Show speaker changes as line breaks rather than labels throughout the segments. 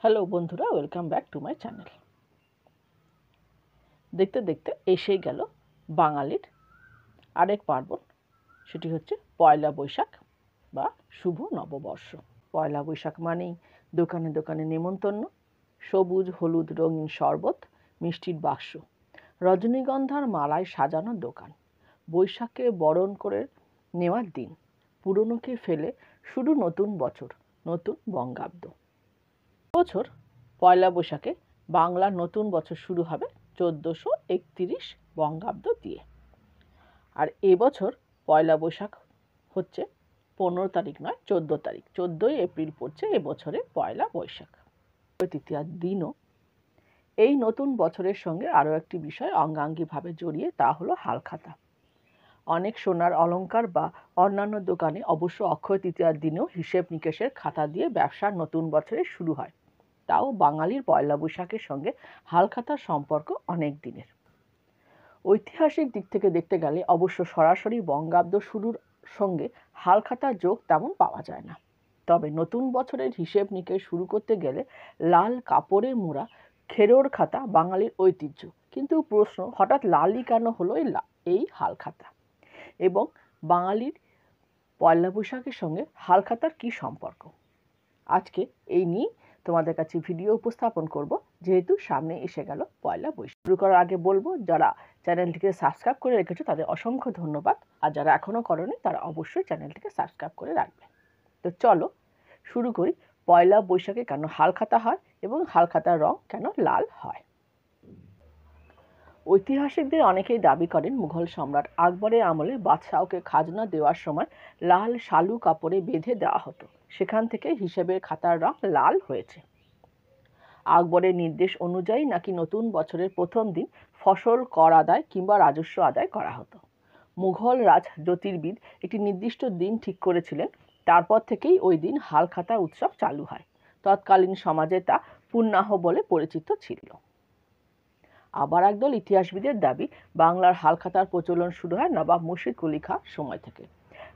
Hello বন্ধুরা, welcome back to my channel. দেখতে দেখতে এসেই গেল বাঙালির আরেক পার্বণ, সেটি হচ্ছে পয়লা বৈশাখ বা শুভ নববর্ষ। পয়লা বৈশাখ মানেই দোকানে দোকানে নেমন্তন্ন, সবুজ হলুদ রঙিন শরবত, মিষ্টির বাক্স, রজনীগন্ধার মালায় সাজানো দোকান, বৈশাখকে বরণ করে নেওয়ার দিন, পুরনোকে ফেলে শুরু নতুন বছর, নতুন বঙ্গাব্দ। বছর পয়লা বৈশাখে বাংলার নতুন বছর শুরু হবে 1431 বঙ্গাব্দ দিয়ে। আর এবছর পয়লা বৈশাখ হচ্ছে 15 তারিখ নয়, 14 তারিখ। 14ই এপ্রিল পড়ছে এবছরে পয়লা বৈশাখ। তৃতীয়ার দিনও এই নতুন বছরের সঙ্গে আরও একটি বিষয় অঙ্গাঙ্গিভাবে জড়িয়ে, তা হলো হালখাতা। অনেক সোনার অলংকার বা অন্যান্য দোকানে অবশ্য অক্ষয় তৃতীয়ার দিনেও হিসেব নিকেশের খাতা দিয়ে ব্যবসার নতুন বছরের শুরু হয়। তাও বাঙালির পয়লা বৈশাখের সঙ্গে হালখাতার সম্পর্ক অনেক দিনের। ঐতিহাসিক দিক থেকে দেখতে গেলে অবশ্য সরাসরি বঙ্গাব্দ শুরুর সঙ্গে হালখাতার যোগ তেমন পাওয়া যায় না। তবে নতুন বছরের হিসেব নিকেশ শুরু করতে গেলে লাল কাপড়ে মোড়া খেরোর খাতা বাঙালির ঐতিহ্য। কিন্তু প্রশ্ন, হঠাৎ লালই কেন হলো এই হালখাতা, এবং বাঙালির পয়লা বৈশাখের সঙ্গে হালখাতার কী সম্পর্ক? আজকে এই নিয়ে তোমাদের কাছে ভিডিও উপস্থাপন করব, যেহেতু সামনে এসে গেল পয়লা বৈশাখ। শুরু করার আগে বলবো, যারা চ্যানেলটিকে সাবস্ক্রাইব করে রেখেছো তাদের অসংখ্য ধন্যবাদ, আর যারা এখনো করোনি তারা অবশ্যই চ্যানেলটিকে সাবস্ক্রাইব করে রাখবে। তো চলো শুরু করি। পয়লা বৈশাখে কেন হালখাতা হয় এবং হালখাতার রং কেন লাল হয়? ঐতিহাসিকদের অনেকেই দাবি করেন মুঘল সম্রাট আকবরের আমলে বাদশাহকে খাজনা দেওয়ার সময় লাল শালু কাপড়ে বেঁধে দেওয়া হতো, সেখান থেকে হিসেবের খাতার রং লাল হয়েছে। আকবরের নির্দেশ অনুযায়ী নাকি নতুন বছরের প্রথম দিন ফসল কর আদায় কিংবা রাজস্ব আদায় করা হতো। মুঘল রাজ জ্যোতির্বিদ একটি নির্দিষ্ট দিন ঠিক করেছিলেন, তারপর থেকেই ওই দিন হালখাতা উৎসব চালু হয়। তৎকালীন সমাজে তা পুণ্যাহ বলে পরিচিত ছিল। আবার একদল ইতিহাসবিদের দাবি, বাংলার হালখাতার প্রচলন শুরু হয় নবাব মুর্শিদ কুলি খাঁ সময় থেকে।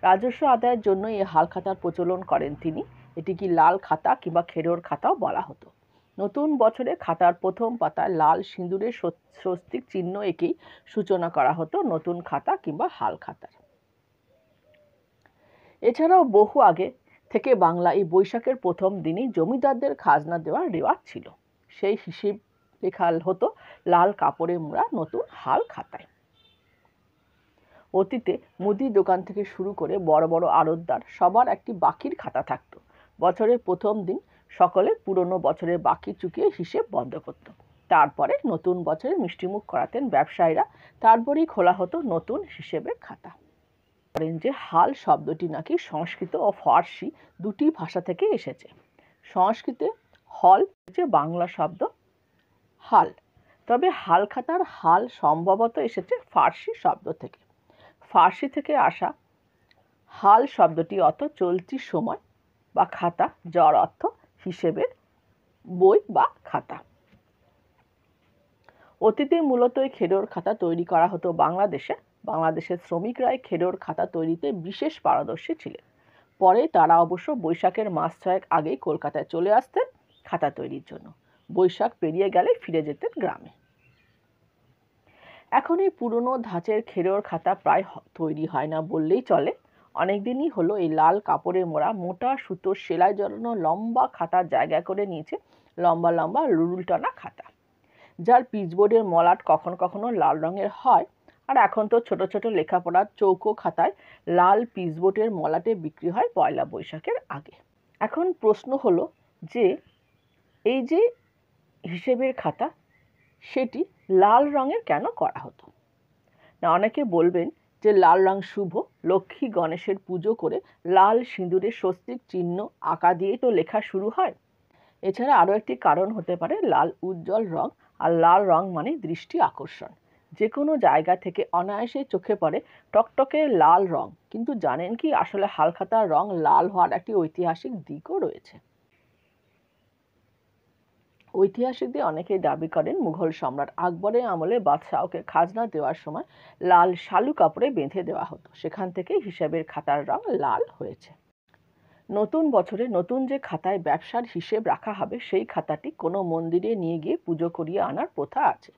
রাজস্ব আদায়ের জন্য এই হালখাতার প্রচলন করেন তিনি। এটিকে লাল খাতা কিংবা খেরোর খাতাও বলা হতো। নতুন বছরে খাতার প্রথম পাতায় লাল সিঁদুরের স্বস্তিক চিহ্ন এঁকেই সূচনা করা হতো নতুন খাতা কিংবা হালখাতার। এছাড়াও বহু আগে থেকে বাংলা এই বৈশাখের প্রথম দিনই জমিদারদের খাজনা দেওয়ার রেওয়াজ ছিল। সেই হিসেব লেখা হতো লাল কাপড়ে মোড়া নতুন হাল খাতায়। অতীতে মুদি দোকান থেকে শুরু করে বড় বড় আড়তদার সবার একটি বাকির খাতা থাকত। বছরের প্রথম দিন সকলে পুরনো বছরের বাকি চুকিয়ে হিসেব বন্ধ করত। তারপরে নতুন বছরে মিষ্টিমুখ করাতেন ব্যবসায়ীরা, তারপরেই খোলা হতো নতুন হিসেবের খাতা। বলেন যে হাল শব্দটি নাকি সংস্কৃত ও ফার্সি দুটি ভাষা থেকে এসেছে। সংস্কৃতে হল হচ্ছে বাংলা শব্দ হাল, তবে হালখাতার হাল সম্ভবত এসেছে ফার্সি শব্দ থেকে। ফার্সি থেকে আসা হাল শব্দটি অর্থ চলতি সময় বা খাতা, যার অর্থ হিসেবের বই বা খাতা। অতীতে মূলত এই খেরোর খাতা তৈরি করা হতো বাংলাদেশে। বাংলাদেশের শ্রমিকরা এই খেরোর খাতা তৈরিতে বিশেষ পারদর্শী ছিলেন। পরে তারা অবশ্য বৈশাখের মাস ছয়েক আগেই কলকাতায় চলে আসতেন খাতা তৈরির জন্য। বৈশাখ পেরিয়ে গেলে ফিরে যেতেন গ্রামে। এখন এই পুরনো ধাঁচের খেরোর খাতা প্রায় তৈরি হয় না বললেই চলে। অনেকদিনই হলো এই লাল কাপড়ে মোড়া মোটা সুতোর সেলাই জড়ানো লম্বা খাতার জায়গা করে নিয়েছে লম্বা লম্বা রুল টানা খাতা, যার পিচবোর্ডের মলাট কখনো কখনো লাল রঙের হয়। আর এখন তো ছোট ছোট লেখাপড়ার চৌকো খাতায় লাল পিচবোর্ডের মলাটে বিক্রি হয় পয়লা বৈশাখের আগে। এখন প্রশ্ন হলো যে এই যে হিসেবের খাতা, সেটি লাল রঙের কেন করা হতো না? অনেকে বলবেন যে লাল রং শুভ, লক্ষ্মী গণেশের পুজো করে লাল সিঁদুরের স্বস্তিক চিহ্ন আঁকা দিয়ে তো লেখা শুরু হয়। এছাড়া আরও একটি কারণ হতে পারে লাল উজ্জ্বল রং, আর লাল রং মানে দৃষ্টি আকর্ষণ। যে কোনো জায়গা থেকে অনায়াসে চোখে পড়ে টকটকে লাল রং। কিন্তু জানেন কি, আসলে হালখাতার রং লাল হওয়ার একটি ঐতিহাসিক দিকও রয়েছে। ঐতিহাসিকদের অনেকেই দাবি করেন মুঘল সম্রাট আকবরের আমলে বাদশাহকে খাজনা দেওয়ার সময় লাল শালু কাপড়ে বেঁধে দেওয়া হতো, সেখান থেকে হিসাবের খাতার রং লাল হয়েছে। নতুন বছরে নতুন যে খাতায় ব্যবসার হিসেব রাখা হবে সেই খাতাটি কোনো মন্দিরে নিয়ে গিয়ে পুজো করিয়ে আনার প্রথা আছে।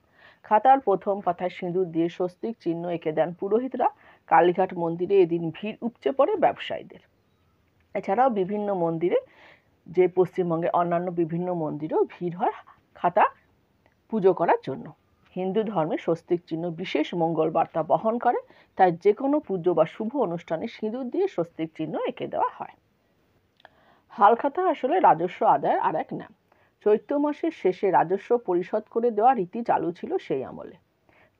খাতার প্রথম পাতায় সিঁদুর দিয়ে স্বস্তিক চিহ্ন এঁকে দেন পুরোহিতরা। কালীঘাট মন্দিরে এদিন ভিড় উপচে পড়ে ব্যবসায়ীদের। এছাড়াও বিভিন্ন মন্দিরে, যে পশ্চিমবঙ্গের অন্যান্য বিভিন্ন মন্দিরেও ভিড় হয় খাতা পুজো করার জন্য। হিন্দু ধর্মে স্বস্তিক চিহ্ন বিশেষ মঙ্গল বার্তা বহন করে, তাই যে কোনো পুজো বা শুভ অনুষ্ঠানে সিঁদুর দিয়ে স্বস্তিক চিহ্ন এঁকে দেওয়া হয়। হালখাতা আসলে রাজস্ব আদায়ের আর এক নাম। চৈত্র মাসের শেষে রাজস্ব পরিশোধ করে দেওয়া রীতি চালু ছিল সেই আমলে।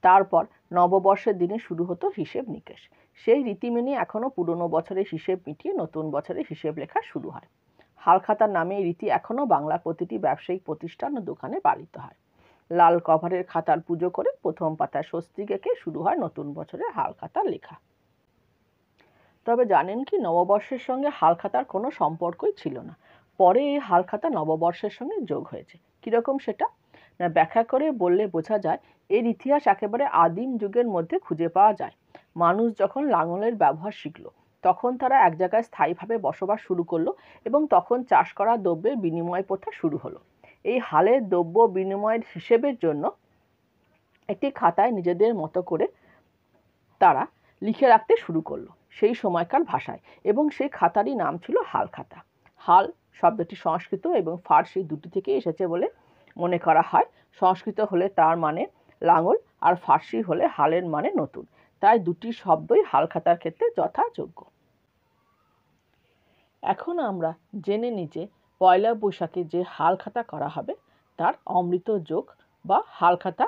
তারপর নববর্ষের দিনে শুরু হতো হিসেব নিকেশ। সেই রীতি মেনে এখনো পুরনো বছরের হিসেব মিটিয়ে নতুন বছরের হিসেব লেখা শুরু হয়। হালখাতার নামে এই রীতি এখনো বাংলার প্রতিটি ব্যবসায়িক প্রতিষ্ঠান ও দোকানে পালিত হয়। লাল কভারের খাতার পুজো করে প্রথম পাতায় স্বস্তিক এঁকে শুরু হয় নতুন বছরের হালখাতা লেখা। তবে জানেন কি, নববর্ষের সঙ্গে হালখাতার কোনো সম্পর্কই ছিল না। পরে এই হালখাতা নববর্ষের সঙ্গে যোগ হয়েছে। কিরকম সেটা না, ব্যাখ্যা করে বললে বোঝা যায়, এর ইতিহাস একেবারে আদিম যুগের মধ্যে খুঁজে পাওয়া যায়। মানুষ যখন লাঙলের ব্যবহার শিখল, তখন তারা এক জায়গায় স্থায়ীভাবে বসবাস শুরু করলো এবং তখন চাষ করা দ্রব্যের বিনিময় প্রথা শুরু হলো। এই হালের দ্রব্য বিনিময়ের হিসেবের জন্য একটি খাতায় নিজেদের মতো করে তারা লিখে রাখতে শুরু করলো সেই সময়কার ভাষায়, এবং সেই খাতারই নাম ছিল হালখাতা। হাল শব্দটি সংস্কৃত এবং ফার্সি দুটি থেকে এসেছে বলে মনে করা হয়। সংস্কৃত হলে তার মানে লাঙল, আর ফার্সি হলে হালের মানে নতুন, তাই দুটি শব্দই হালখাতার ক্ষেত্রে যথাযোগ্য। এখন আমরা জেনে নিই যে পয়লা বৈশাখে যে হালখাতা করা হবে তার অমৃত যোগ বা হালখাতা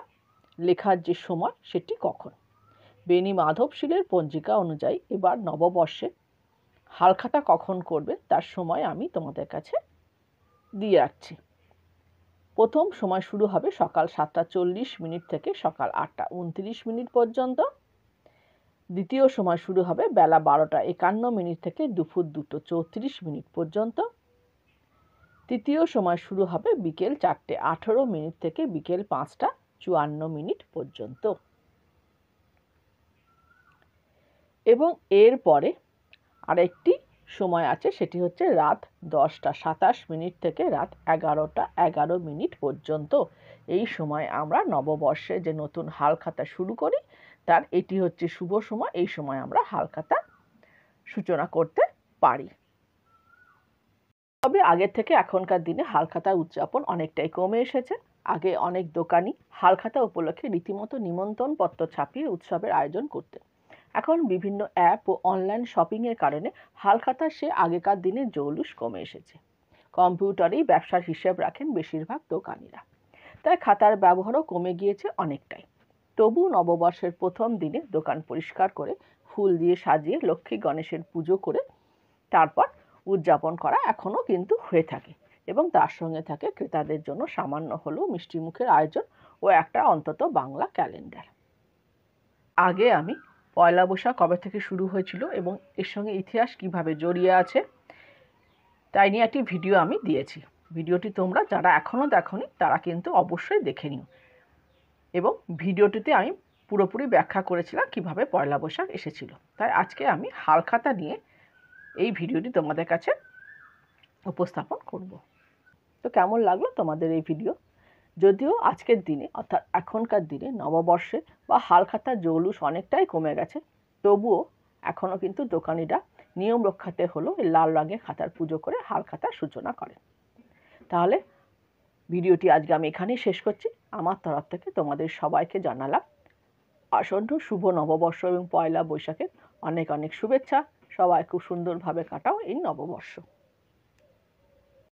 লেখার যে সময় সেটি কখন। বেনি মাধবশীলের পঞ্জিকা অনুযায়ী এবার নববর্ষে হালখাতা কখন করবে তার সময় আমি তোমাদের কাছে দিয়ে রাখছি। প্রথম সময় শুরু হবে সকাল 7:40 থেকে সকাল 8:29 পর্যন্ত। দ্বিতীয় সময় শুরু হবে বেলা 12:51 থেকে দুপুর 2:34 পর্যন্ত। তৃতীয় সময় শুরু হবে বিকেল 4:18 থেকে বিকেল 5:54 পর্যন্ত। এবং এরপরে আরেকটি সময় আছে, সেটি হচ্ছে রাত 10:27 থেকে রাত 11:11 পর্যন্ত। এই সময় আমরা নববর্ষে যে নতুন হালখাতা শুরু করি তার এটি হচ্ছে শুভ সময়। এই সময় আমরা হালখাতা সূচনা করতে পারি। তবে আগের থেকে এখনকার দিনে হালখাতার উদযাপন অনেকটাই কমে এসেছে। আগে অনেক দোকানি হালখাতা উপলক্ষে রীতিমতো নিমন্ত্রণ পত্র ছাপিয়ে উৎসবের আয়োজন করতেন। এখন বিভিন্ন অ্যাপ ও অনলাইন শপিংয়ের কারণে হালখাতার সে আগেকার দিনের জৌলুস কমে এসেছে। কম্পিউটারেই ব্যবসার হিসেব রাখেন বেশিরভাগ দোকানিরা, তাই খাতার ব্যবহারও কমে গিয়েছে অনেকটাই। তবু নববর্ষের প্রথম দিনে দোকান পরিষ্কার করে ফুল দিয়ে সাজিয়ে লক্ষ্মী গণেশের পুজো করে তারপর উদযাপন করা এখনো কিন্তু হয়ে থাকে, এবং তার সঙ্গে থাকে ক্রেতাদের জন্য সামান্য হলেও মিষ্টিমুখের আয়োজন ও একটা অন্তত বাংলা ক্যালেন্ডার। আগে আমি পয়লা বৈশাখ কবে থেকে শুরু হয়েছিল এবং এর সঙ্গে ইতিহাস কিভাবে জড়িয়ে আছে তাই নিয়ে একটি ভিডিও আমি দিয়েছি। ভিডিওটি তোমরা যারা এখনও দেখোনি তারা কিন্তু অবশ্যই দেখে নিও। এবং ভিডিওটিতে আমি পুরোপুরি ব্যাখ্যা করেছিলাম কিভাবে পয়লা বৈশাখ এসেছিল। তাই আজকে আমি হালখাতা নিয়ে এই ভিডিওটি তোমাদের কাছে উপস্থাপন করব। তো কেমন লাগলো তোমাদের এই ভিডিও? যদিও আজকের দিনে অর্থাৎ এখনকার দিনে নববর্ষে বা হালখাতার জৌলুস অনেকটাই কমে গেছে, তবুও এখনও কিন্তু দোকানিরা নিয়ম রক্ষাতে হলেও লাল রঙের খাতার পুজো করে হালখাতার সূচনা করে। তাহলে ভিডিওটি আজকে আমি এখানেই শেষ করছি। আমার তরফ থেকে তোমাদের সবাইকে জানালাম আসন্ন শুভ নববর্ষ এবং পয়লা বৈশাখের অনেক অনেক শুভেচ্ছা। সবাই খুব সুন্দরভাবে কাটাও এই নববর্ষ।